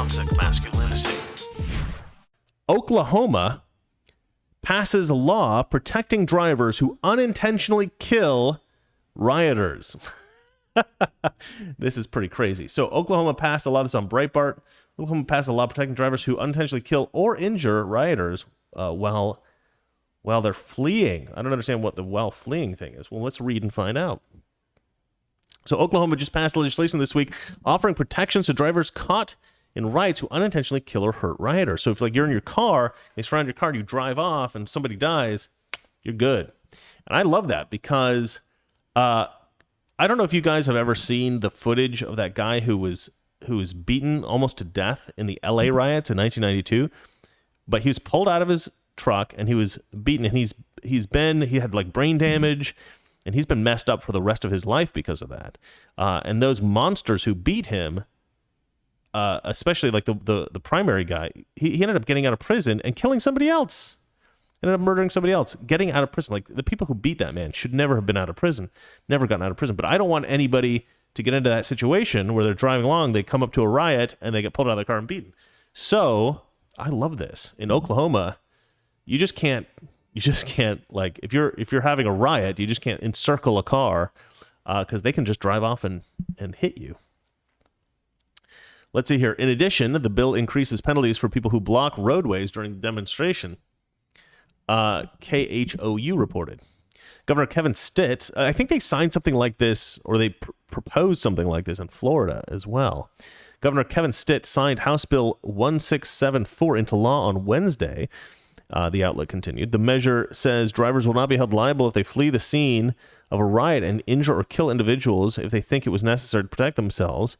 toxic masculinity. Oklahoma passes a law protecting drivers who unintentionally kill rioters. This is pretty crazy. So Oklahoma passed a law, this on Breitbart. Oklahoma passed a law protecting drivers who unintentionally kill or injure rioters while they're fleeing. I don't understand what the while fleeing thing is. Well, let's read and find out. So Oklahoma just passed legislation this week offering protections to drivers caught in riots who unintentionally kill or hurt rioters. So if you're in your car, they surround your car, and you drive off, and somebody dies, you're good. And I love that because I don't know if you guys have ever seen the footage of that guy who was beaten almost to death in the LA riots in 1992, but he was pulled out of his truck and he was beaten, and he had like brain damage. And he's been messed up for the rest of his life because of that. And those monsters who beat him, especially like the primary guy, he ended up getting out of prison and killing somebody else. Ended up murdering somebody else, getting out of prison. Like the people who beat that man should never have been out of prison, never gotten out of prison. But I don't want anybody to get into that situation where they're driving along, they come up to a riot, and they get pulled out of their car and beaten. So I love this. In Oklahoma, you just can't, like, if you're having a riot, you just can't encircle a car because they can just drive off and hit you. Let's see here. In addition, the bill increases penalties for people who block roadways during the demonstration. KHOU reported. Governor Kevin Stitt, I think they signed something like this, or they proposed something like this in Florida as well. Governor Kevin Stitt signed House Bill 1674 into law on Wednesday. The outlet continued. The measure says drivers will not be held liable if they flee the scene of a riot and injure or kill individuals if they think it was necessary to protect themselves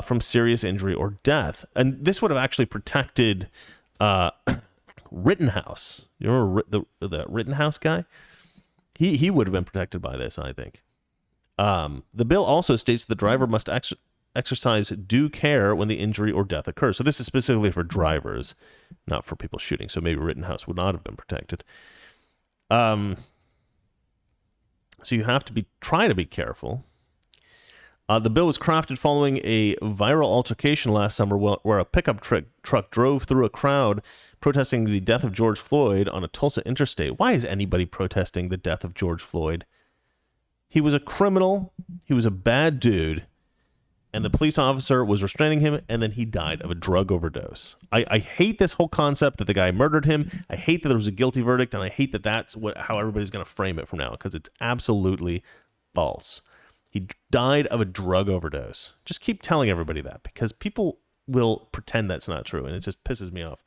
from serious injury or death. And this would have actually protected Rittenhouse. You remember the Rittenhouse guy? He would have been protected by this, I think. The bill also states the driver must exercise due care when the injury or death occurs. So this is specifically for drivers, not for people shooting. So maybe Rittenhouse would not have been protected. So you have to try to be careful. The bill was crafted following a viral altercation last summer where a pickup truck drove through a crowd protesting the death of George Floyd on a Tulsa interstate. Why is anybody protesting the death of George Floyd? He was a criminal. He was a bad dude. And the police officer was restraining him, and then he died of a drug overdose. I hate this whole concept that the guy murdered him. I hate that there was a guilty verdict, and I hate that that's how everybody's going to frame it from now, because it's absolutely false. He died of a drug overdose. Just keep telling everybody that, because people will pretend that's not true, and it just pisses me off.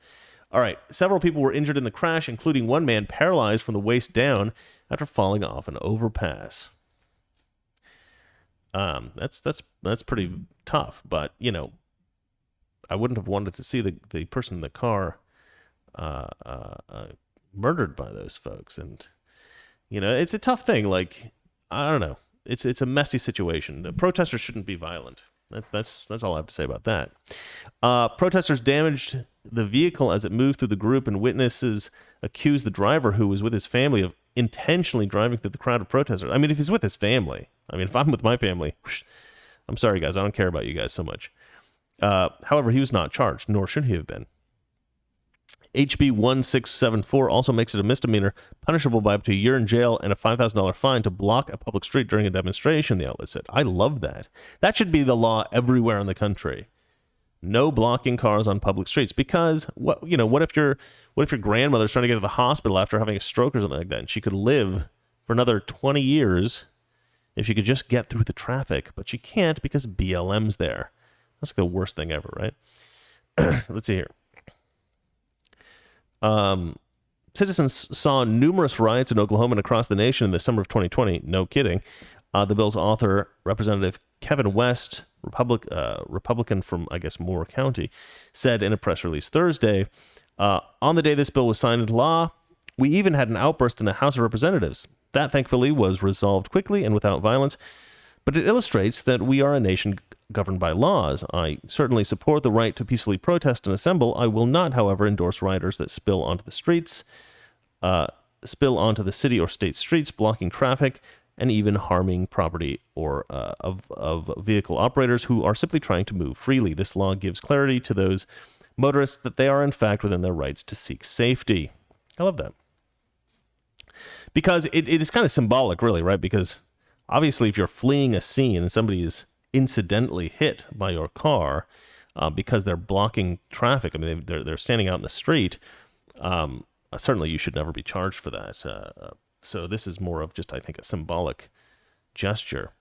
All right, several people were injured in the crash, including one man paralyzed from the waist down after falling off an overpass. That's pretty tough, but I wouldn't have wanted to see the person in the car murdered by those folks, and it's a tough thing. Like, I don't know, it's a messy situation. The protesters shouldn't be violent. That's all I have to say about that. Protesters damaged the vehicle as it moved through the group, and witnesses accused the driver, who was with his family, of intentionally driving through the crowd of protesters. I mean, if he's with his family, if I'm with my family, I'm sorry, guys, I don't care about you guys so much. However, he was not charged, nor should he have been. HB 1674 also makes it a misdemeanor, punishable by up to a year in jail and a $5,000 fine to block a public street during a demonstration, the outlet said. I love that. That should be the law everywhere in the country. No blocking cars on public streets, because what if your grandmother's trying to get to the hospital after having a stroke or something like that, and she could live for another 20 years if she could just get through the traffic, but she can't because BLM's there. That's like the worst thing ever, right? Let's see here. Citizens saw numerous riots in Oklahoma and across the nation in the summer of 2020. No kidding. The bill's author, Representative Kevin West, Republican from, I guess, Moore County, said in a press release Thursday, on the day this bill was signed into law, we even had an outburst in the House of Representatives. That, thankfully, was resolved quickly and without violence, but it illustrates that we are a nation governed by laws. I certainly support the right to peacefully protest and assemble. I will not, however, endorse rioters that spill onto the streets, spill onto the city or state streets, blocking traffic. and even harming property or of vehicle operators who are simply trying to move freely. This law gives clarity to those motorists that they are in fact within their rights to seek safety. I love that. Because it is kind of symbolic, really, right? Because obviously if you're fleeing a scene and somebody is incidentally hit by your car because they're blocking traffic, I mean, they're standing out in the street, certainly you should never be charged for that. So this is more of just, I think, a symbolic gesture.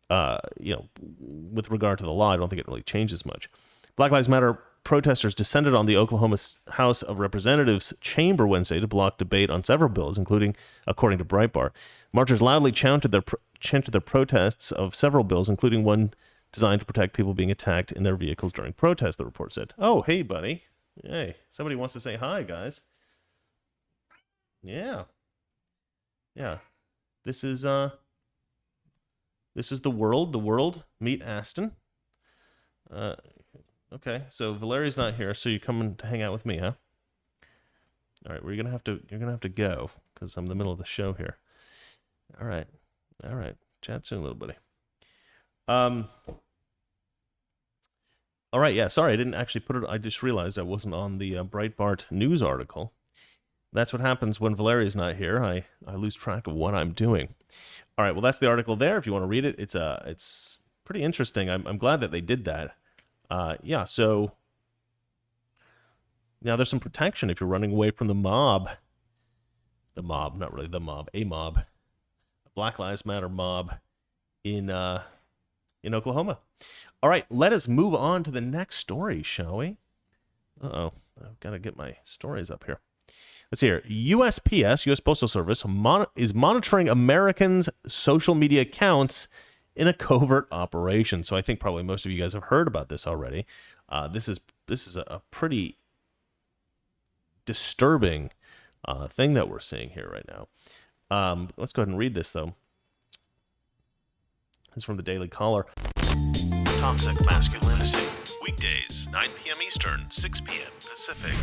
With regard to the law, I don't think it really changes much. Black Lives Matter protesters descended on the Oklahoma House of Representatives chamber Wednesday to block debate on several bills, including, according to Breitbart. Marchers loudly chanted their protests of several bills, including one designed to protect people being attacked in their vehicles during protest, the report said. Oh, hey, buddy. Hey, somebody wants to say hi, guys. Yeah. Yeah. This is the world. The world. Meet Aston. Okay, so Valeria's not here, so you're coming to hang out with me, huh? All right, you're gonna have to go because I'm in the middle of the show here. All right. Chat soon, little buddy. All right, yeah. Sorry, I didn't actually put it. I just realized I wasn't on the Breitbart news article. That's what happens when Valeria's not here. I lose track of what I'm doing. All right, well, that's the article there. If you want to read it, it's pretty interesting. I'm glad that they did that. So now there's some protection if you're running away from the mob. The mob, not really the mob, a mob. Black Lives Matter mob in Oklahoma. All right, let us move on to the next story, shall we? Uh-oh, I've got to get my stories up here. Let's see here. USPS, U.S. Postal Service, is monitoring Americans' social media accounts in a covert operation. So I think probably most of you guys have heard about this already. This is a pretty disturbing thing that we're seeing here right now. Let's go ahead and read this, though. This is from the Daily Caller. Toxic Masculinity. Weekdays, 9 p.m. Eastern, 6 p.m. Pacific.